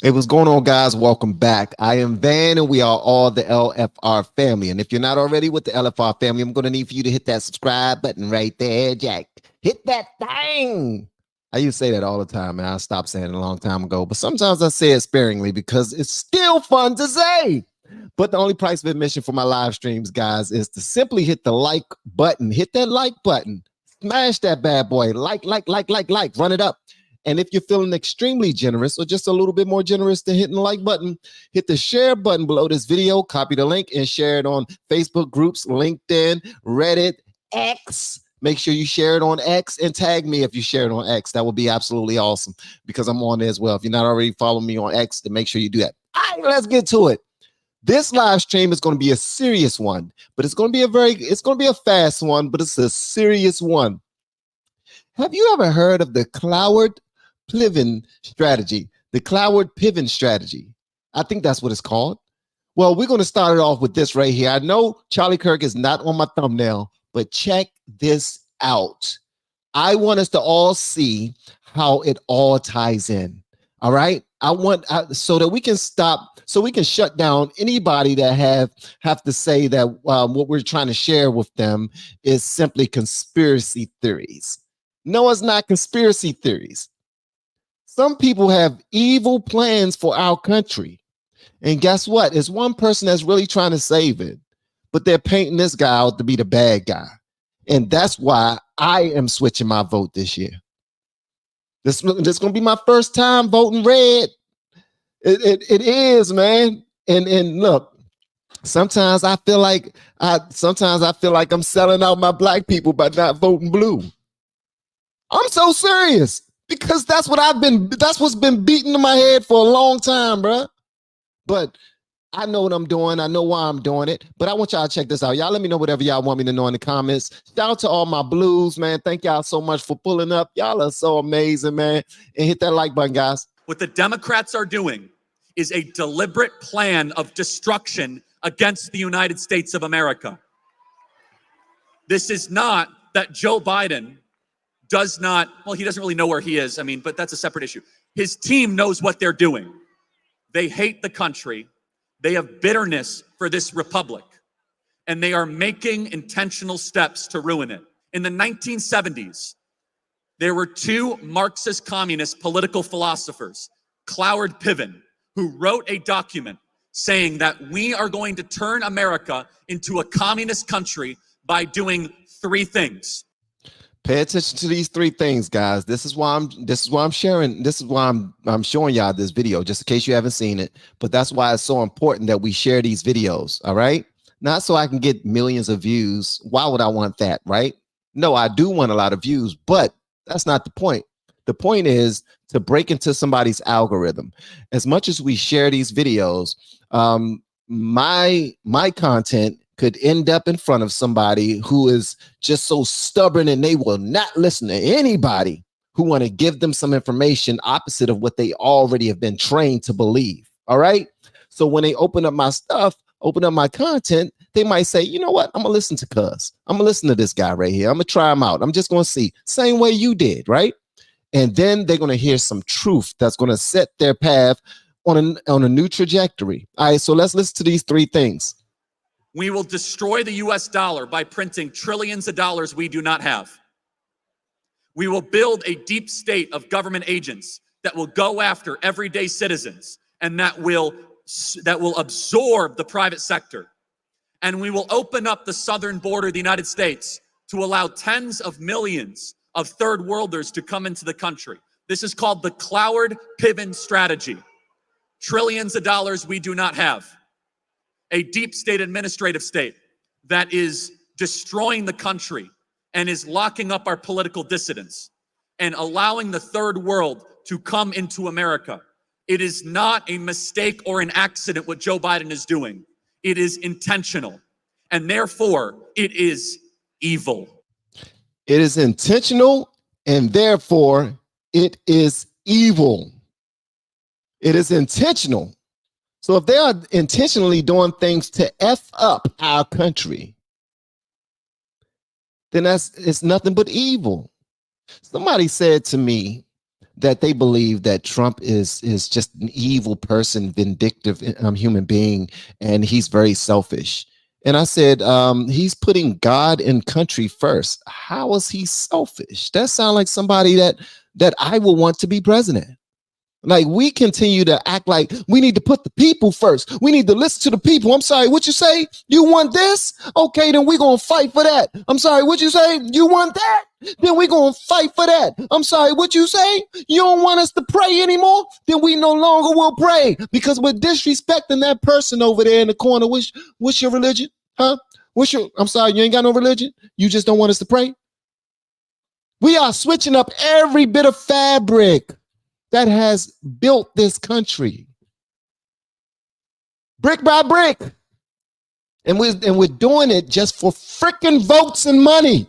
Hey, what's going on, guys? Welcome back. I am Van, and we are all the LFR family. And if you're not already with the LFR family, I'm going to need for you to hit that subscribe button right there, Jack. Hit that thing. I used to say that all the time, and I stopped saying it a long time ago. But sometimes I say it sparingly because it's still fun to say. But the only price of admission for my live streams, guys, is to simply hit the like button. Hit that like button. Smash that bad boy. Like. Run it up. And if you're feeling extremely generous or just a little bit more generous than hitting the like button, hit the share button below this video, copy the link, and share it on Facebook groups, LinkedIn, Reddit, X. Make sure you share it on X and tag me if you share it on X. That would be absolutely awesome because I'm on there as well. If you're not already following me on X, then make sure you do that. All right, let's get to it. This live stream is going to be a serious one, but it's going to be a fast one, but it's a serious one. Have you ever heard of the Cloward-Piven strategy? The Cloward-Piven strategy. I think that's what it's called. Well, we're going to start it off with this right here. I know Charlie Kirk is not on my thumbnail, but check this out. I want us to all see how it all ties in. All right. So that we can shut down anybody that have to say that what we're trying to share with them is simply conspiracy theories. No, it's not conspiracy theories. Some people have evil plans for our country. And guess what? It's one person that's really trying to save it, but they're painting this guy out to be the bad guy. And that's why I am switching my vote this year. This is going to be my first time voting red. It is, man. And look, sometimes I feel like I'm selling out my black people by not voting blue. I'm so serious because that's what's been beating in my head for a long time, bro. But I know what I'm doing. I know why I'm doing it. But I want y'all to check this out. Y'all let me know whatever y'all want me to know in the comments. Shout out to all my blues, man. Thank y'all so much for pulling up. Y'all are so amazing, man. And hit that like button, guys. What the Democrats are doing is a deliberate plan of destruction against the United States of America. This is not that Joe Biden does not, well, he doesn't really know where he is. I mean, but that's a separate issue. His team knows what they're doing. They hate the country. They have bitterness for this republic, and they are making intentional steps to ruin it. In the 1970s, there were two Marxist communist political philosophers, Cloward-Piven, who wrote a document saying that we are going to turn America into a communist country by doing three things. Pay attention to these three things, guys. This is why I'm sharing. This is why I'm showing y'all this video, just in case you haven't seen it. But that's why it's so important that we share these videos. All right. Not so I can get millions of views. Why would I want that? Right. No, I do want a lot of views, but that's not the point. The point is to break into somebody's algorithm. As much as we share these videos, my content could end up in front of somebody who is just so stubborn and they will not listen to anybody who want to give them some information opposite of what they already have been trained to believe. All right. So when they open up my stuff, open up my content, they might say, you know what? I'm gonna listen to Cuz. I'm gonna listen to this guy right here. I'm gonna try him out. I'm just gonna see. Same way you did, right? And then they're gonna hear some truth that's gonna set their path on a new trajectory. All right. So let's listen to these three things. We will destroy the US dollar by printing trillions of dollars we do not have. We will build a deep state of government agents that will go after everyday citizens and that will absorb the private sector. And we will open up the southern border of the United States to allow tens of millions of third worlders to come into the country. This is called the Cloward-Piven strategy. Trillions of dollars we do not have. A deep state administrative state that is destroying the country and is locking up our political dissidents and allowing the third world to come into America. It is not a mistake or an accident what Joe Biden is doing. It is intentional, and therefore it is evil. It is intentional, and therefore it is evil. It is intentional. So if they are intentionally doing things to F up our country, then it's nothing but evil. Somebody said to me, that they believe that Trump is just an evil person, vindictive human being, and he's very selfish. And I said, he's putting God and country first. How is he selfish? That sounds like somebody that I will want to be president. Like, we continue to act like we need to put the people first. We need to listen to the people. I'm sorry, what you say? You want this? Okay, then we're going to fight for that. I'm sorry, what you say? You want that? Then we're going to fight for that. I'm sorry, what you say? You don't want us to pray anymore? Then we no longer will pray because we're disrespecting that person over there in the corner. What's your religion? Huh? I'm sorry, you ain't got no religion? You just don't want us to pray? We are switching up every bit of fabric that has built this country, brick by brick. And we're doing it just for freaking votes and money.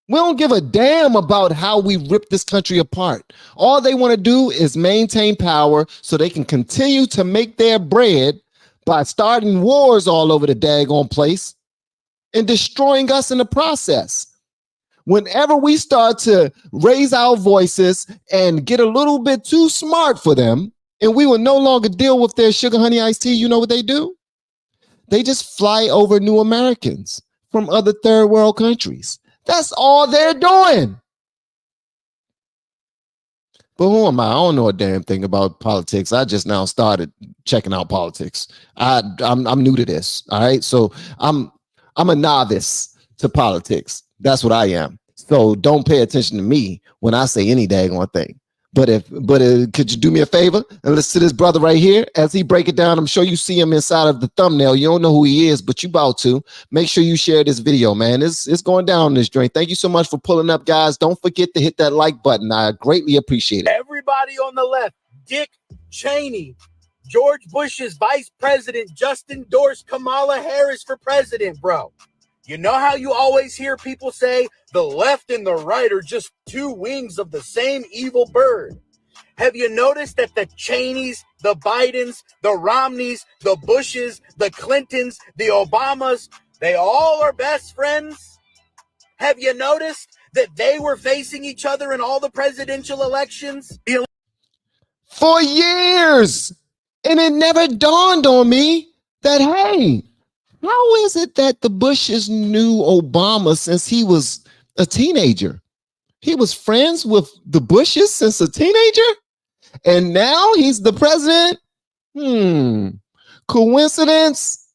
We don't give a damn about how we rip this country apart. All they want to do is maintain power so they can continue to make their bread by starting wars all over the daggone place and destroying us in the process. Whenever we start to raise our voices and get a little bit too smart for them, and we will no longer deal with their sugar honey iced tea, you know what they do? They just fly over new Americans from other third world countries. That's all they're doing. But who am I? I don't know a damn thing about politics. I just now started checking out politics. I'm new to this. All right. So I'm a novice to politics. That's what I am. So don't pay attention to me when I say any daggone thing. But could you do me a favor and listen to this brother right here as he break it down? I'm sure you see him inside of the thumbnail. You don't know who he is, but you about to. Make sure you share this video, man. It's going down in this joint. Thank you so much for pulling up, guys. Don't forget to hit that like button. I greatly appreciate it. Everybody on the left, Dick Cheney, George Bush's vice president, just endorsed Kamala Harris for president, bro. You know how you always hear people say the left and the right are just two wings of the same evil bird? Have you noticed that the Cheneys, the Bidens, the Romneys, the Bushes, the Clintons, the Obamas, they all are best friends? Have you noticed that they were facing each other in all the presidential elections? For years. And it never dawned on me that, hey, how is it that the Bushes knew Obama since he was a teenager? He was friends with the Bushes since a teenager? And now he's the president? Coincidence?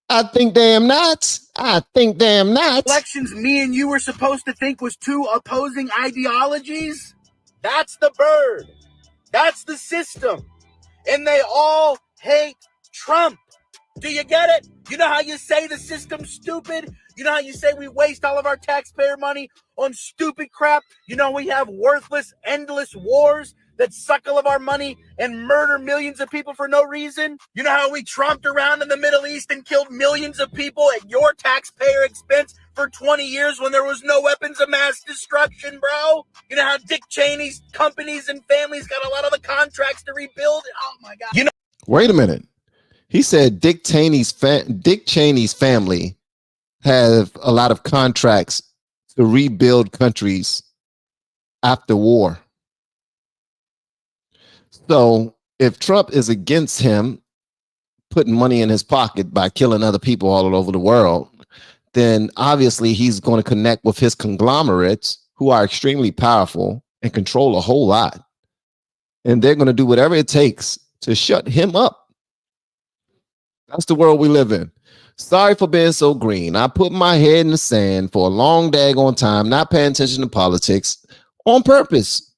I think damn not. I think damn not. Elections me and you were supposed to think was two opposing ideologies? That's the bird. That's the system. And they all hate Trump. Do you get it? You know how you say the system's stupid? You know how you say we waste all of our taxpayer money on stupid crap? You know we have worthless, endless wars that suck all of our money and murder millions of people for no reason? You know how we tromped around in the Middle East and killed millions of people at your taxpayer expense for 20 years when there was no weapons of mass destruction, bro? You know how Dick Cheney's companies and families got a lot of the contracts to rebuild? Oh, my God. You know. Wait a minute. He said Dick Cheney's family have a lot of contracts to rebuild countries after war. So if Trump is against him putting money in his pocket by killing other people all over the world, then obviously he's going to connect with his conglomerates who are extremely powerful and control a whole lot. And they're going to do whatever it takes to shut him up. That's the world we live in. Sorry for being so green. I put my head in the sand for a long daggone time, not paying attention to politics on purpose.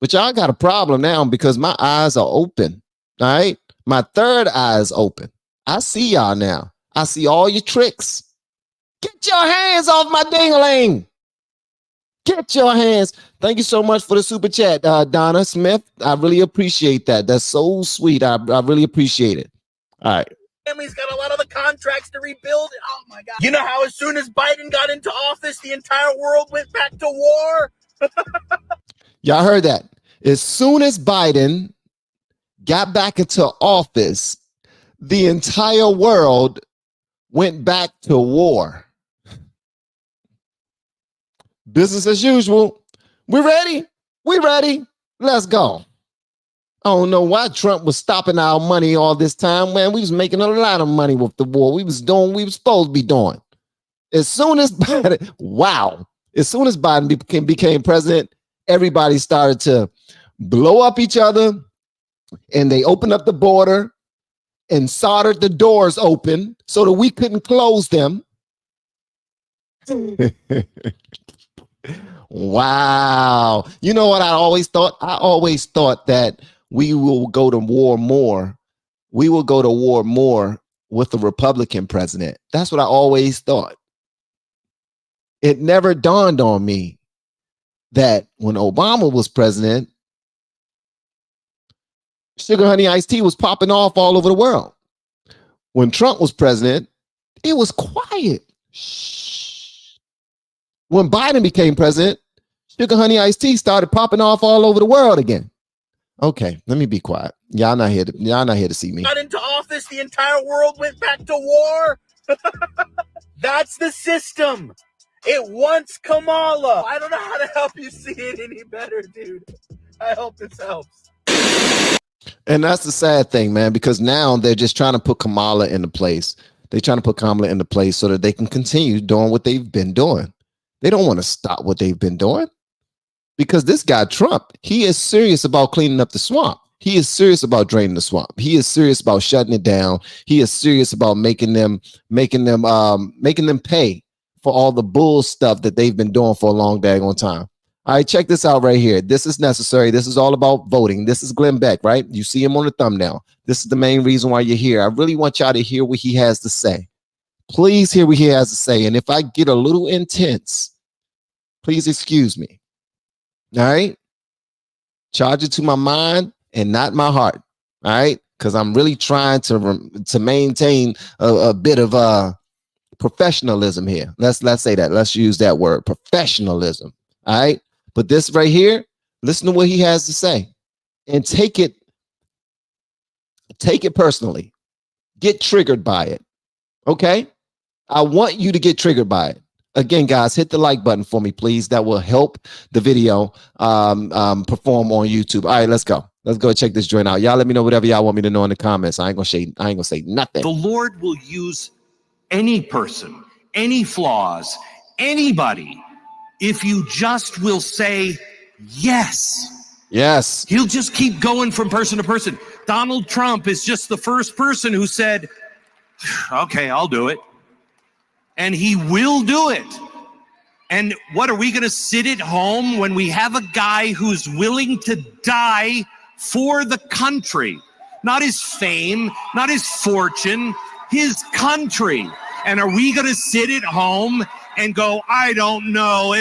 But y'all got a problem now because my eyes are open. All right. My third eye is open. I see y'all now. I see all your tricks. Get your hands off my ding-a-ling. Get your hands. Thank you so much for the super chat, Donna Smith. I really appreciate that. That's so sweet. I really appreciate it. All right. Family's got a lot of the contracts to rebuild. Oh, my God. You know how as soon as Biden got into office, the entire world went back to war? Y'all heard that. As soon as Biden got back into office, the entire world went back to war. Business as usual. We ready? We ready? Let's go. I don't know why Trump was stopping our money all this time, man. We was making a lot of money with the war. We was doing what we was supposed to be doing. As soon as Biden, as soon as Biden became president, everybody started to blow up each other, and they opened up the border and soldered the doors open so that we couldn't close them. Wow. You know what I always thought? I always thought that we will go to war more. We will go to war more with a Republican president. That's what I always thought. It never dawned on me that when Obama was president, sugar honey iced tea was popping off all over the world. When Trump was president, it was quiet. Shh. When Biden became president, sugar honey iced tea started popping off all over the world again. Okay, let me be quiet. Y'all not here to see me. Got into office, the entire world went back to war. That's the system. It wants Kamala. I don't know how to help you see it any better, dude. I hope this helps. And that's the sad thing, man, because now they're just trying to put Kamala into place. They're trying to put Kamala into place so that they can continue doing what they've been doing. They don't want to stop what they've been doing, because this guy, Trump, he is serious about cleaning up the swamp. He is serious about draining the swamp. He is serious about shutting it down. He is serious about making them pay for all the bull stuff that they've been doing for a long daggone time. All right, check this out right here. This is necessary. This is all about voting. This is Glen Beck, right? You see him on the thumbnail. This is the main reason why you're here. I really want y'all to hear what he has to say. Please hear what he has to say. And if I get a little intense, please excuse me. All right? Charge it to my mind and not my heart. All right? Because I'm really trying to maintain a bit of professionalism here. Let's say that. Let's use that word, professionalism. All right? But this right here, listen to what he has to say and take it personally. Get triggered by it. Okay? I want you to get triggered by it. Again, guys, hit the like button for me, please. That will help the video perform on YouTube. All right, let's go. Let's go check this joint out. Y'all let me know whatever y'all want me to know in the comments. I ain't gonna say nothing. The Lord will use any person, any flaws, anybody, if you just will say yes. Yes. He'll just keep going from person to person. Donald Trump is just the first person who said, okay, I'll do it. And he will do it. And what, are we going to sit at home when we have a guy who's willing to die for the country? Not his fame, not his fortune, his country. And are we going to sit at home and go, I don't know,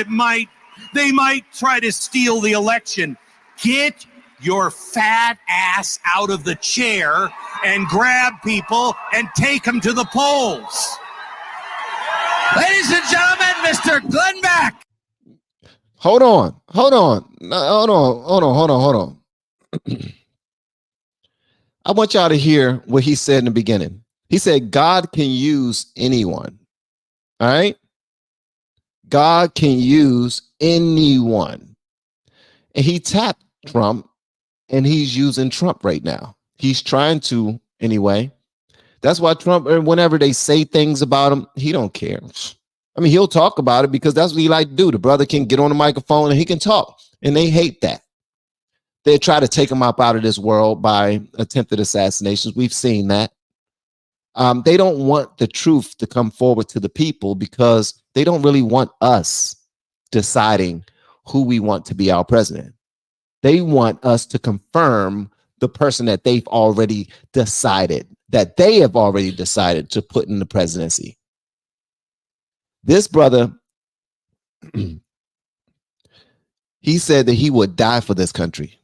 they might try to steal the election. Get your fat ass out of the chair and grab people and take them to the polls. Ladies and gentlemen, Mr. Glen Beck. Hold on. I want y'all to hear what he said in the beginning. He said, God can use anyone. All right? God can use anyone. And he tapped Trump, and he's using Trump right now. He's trying to, anyway. That's why Trump, whenever they say things about him, he don't care. I mean, he'll talk about it because that's what he like to do. The brother can get on the microphone and he can talk, and they hate that. They try to take him up out of this world by attempted assassinations. We've seen that. They don't want the truth to come forward to the people because they don't really want us deciding who we want to be our president. They want us to confirm the person that they've already decided, that they have already decided to put in the presidency. This brother, he said that he would die for this country.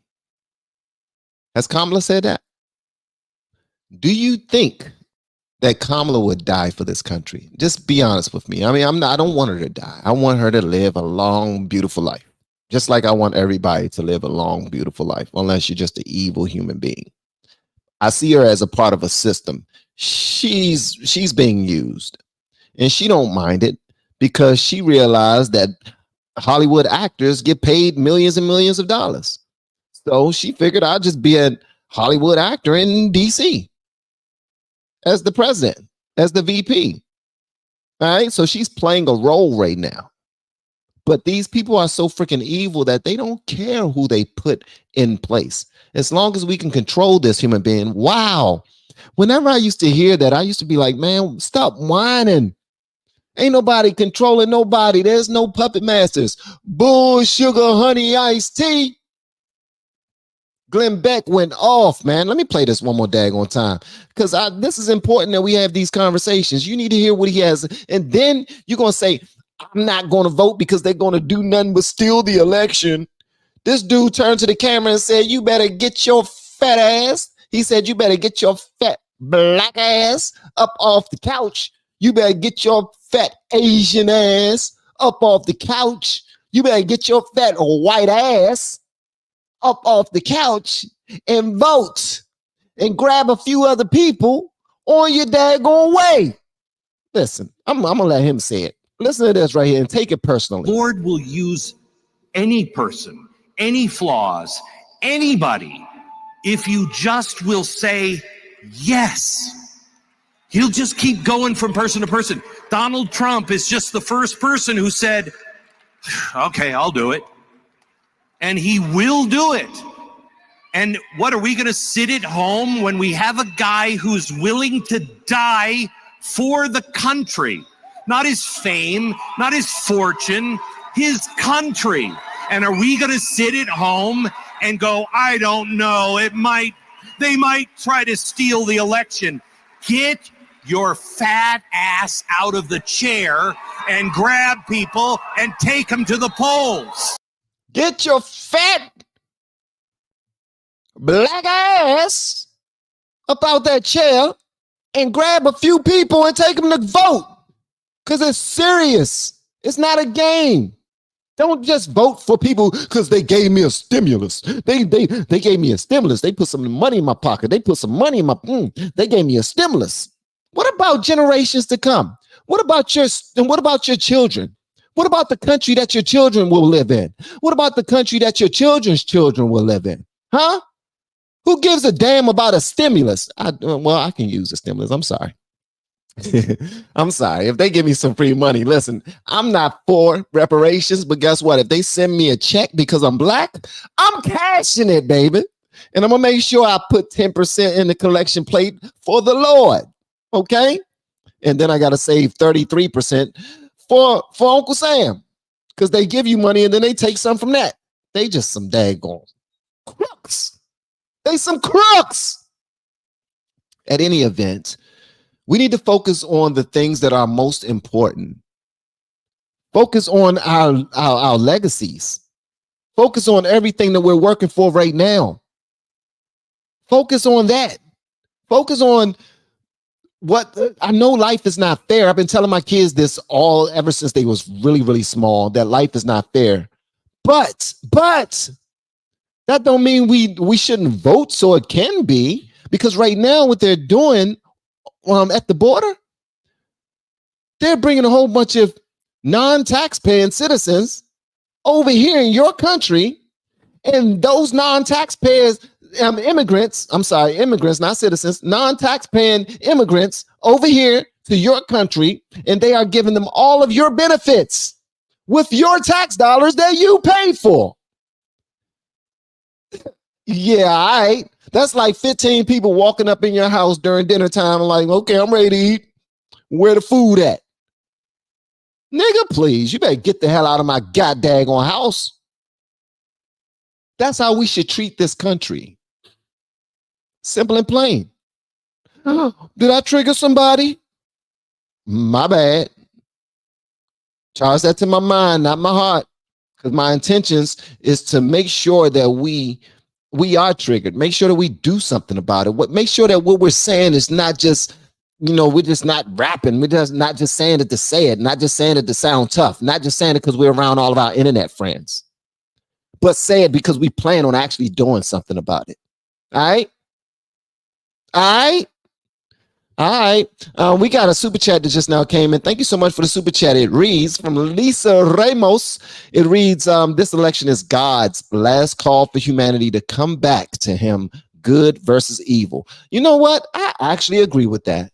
Has Kamala said that? Do you think that Kamala would die for this country? Just be honest with me. I mean, I don't want her to die. I want her to live a long, beautiful life. Just like I want everybody to live a long, beautiful life, unless you're just an evil human being. I see her as a part of a system. She's being used, and she don't mind it because she realized that Hollywood actors get paid millions and millions of dollars. So she figured I'd just be a Hollywood actor in DC as the president, as the VP. All right. So she's playing a role right now. But these people are so freaking evil that they don't care who they put in place. As long as we can control this human being. Wow. Whenever I used to hear that, I used to be like, man, stop whining. Ain't nobody controlling nobody. There's no puppet masters. Bull, sugar, honey, iced tea. Glen Beck went off, man. Let me play this one more daggone time because this is important that we have these conversations. You need to hear what he has. And then you're going to say, I'm not going to vote because they're going to do nothing but steal the election. This dude turned to the camera and said, you better get your fat ass. He said, you better get your fat black ass up off the couch. You better get your fat Asian ass up off the couch. You better get your fat white ass up off the couch and vote and grab a few other people on your daggone way. Listen, I'm going to let him say it. Listen to this right here and take it personally. Lord will use any person, any flaws, anybody, if you just will say yes. He'll just keep going from person to person. Donald Trump is just the first person who said, okay, I'll do it. And he will do it. And what, are we going to sit at home when we have a guy who's willing to die for the country? Not his fame, not his fortune, his country. And are we going to sit at home and go, I don't know, they might try to steal the election. Get your fat ass out of the chair and grab people and take them to the polls. Get your fat black ass up out that chair and grab a few people and take them to vote. Because it's serious. It's not a game. Don't just vote for people because they gave me a stimulus. They gave me a stimulus. They put some money in my pocket. They put some money in my, they gave me a stimulus. What about generations to come? What about your children? What about the country that your children will live in? What about the country that your children's children will live in? Huh? Who gives a damn about a stimulus? I can use a stimulus. I'm sorry. I'm sorry. If they give me some free money, listen, I'm not for reparations, but guess what? If they send me a check because I'm black, I'm cashing it, baby. And I'm going to make sure I put 10% in the collection plate for the Lord. Okay? And then I got to save 33% for Uncle Sam because they give you money and then they take some from that. They just some daggone crooks. They some crooks. At any event, we need to focus on the things that are most important. Focus on our legacies. Focus on everything that we're working for right now. Focus on that. Focus on what I know. Life is not fair. I've been telling my kids this ever since they was really, really small, that life is not fair. But that don't mean we shouldn't vote so it can be, because right now what they're doing at the border, they're bringing a whole bunch of non-taxpaying citizens over here in your country, and those non-taxpayers, immigrants, not citizens, non-taxpaying immigrants over here to your country, and they are giving them all of your benefits with your tax dollars that you paid for. Yeah, all right. That's like 15 people walking up in your house during dinner time and like, okay, I'm ready to eat. Where the food at? Nigga, please, you better get the hell out of my goddamn house. That's how we should treat this country. Simple and plain. Did I trigger somebody? My bad. Charge that to my mind, not my heart. Because my intentions is to make sure that we are triggered. Make sure that we do something about it. Make sure that what we're saying is not just, we're just not rapping. We're just not just saying it to say it, not just saying it to sound tough, not just saying it because we're around all of our internet friends, but say it because we plan on actually doing something about it. All right? All right? All right. We got a super chat that just now came in. Thank you so much for the super chat. It reads from Lisa Ramos. It reads, this election is God's last call for humanity to come back to him, good versus evil. You know what? I actually agree with that,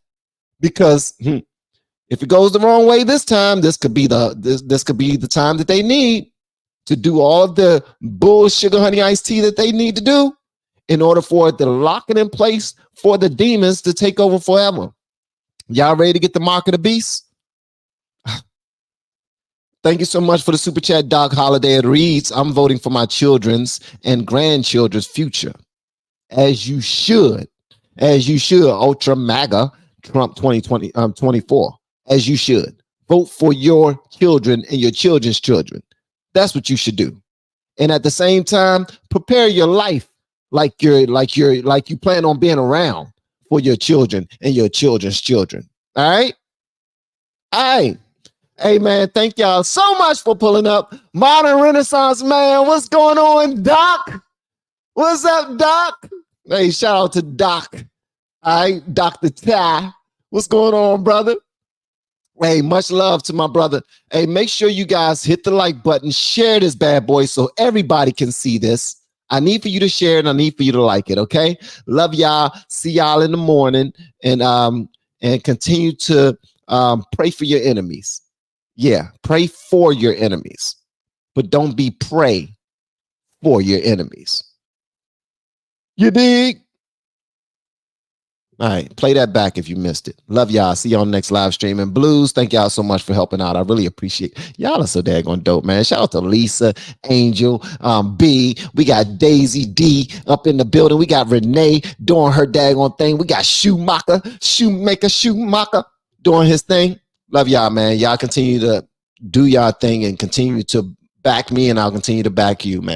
because if it goes the wrong way this time, this could be the time that they need to do all of the bull sugar honey iced tea that they need to do in order for it to lock it in place for the demons to take over forever. Y'all ready to get the mark of the beast? Thank you so much for the super chat, Doc Holiday. It reads, I'm voting for my children's and grandchildren's future. As you should, Ultra MAGA Trump 2024. As you should. Vote for your children and your children's children. That's what you should do. And at the same time, prepare your life like you plan on being around for your children and your children's children. All right? All right. Hey, man, thank y'all so much for pulling up. Modern Renaissance, man. What's going on, Doc? What's up, Doc? Hey, shout out to Doc. All right, Dr. Ty. What's going on, brother? Hey, much love to my brother. Hey, make sure you guys hit the like button, share this bad boy so everybody can see this. I need for you to share it. I need for you to like it, okay? Love y'all. See y'all in the morning, and continue to pray for your enemies. Yeah, pray for your enemies, but don't be pray for your enemies. You dig? All right, play that back if you missed it. Love y'all. See y'all on the next live stream. And Blues, thank y'all so much for helping out. I really appreciate it. Y'all are so daggone dope, man. Shout out to Lisa, Angel, B. We got Daisy D up in the building. We got Renee doing her daggone thing. We got Shoemaker doing his thing. Love y'all, man. Y'all continue to do y'all thing and continue to back me, and I'll continue to back you, man.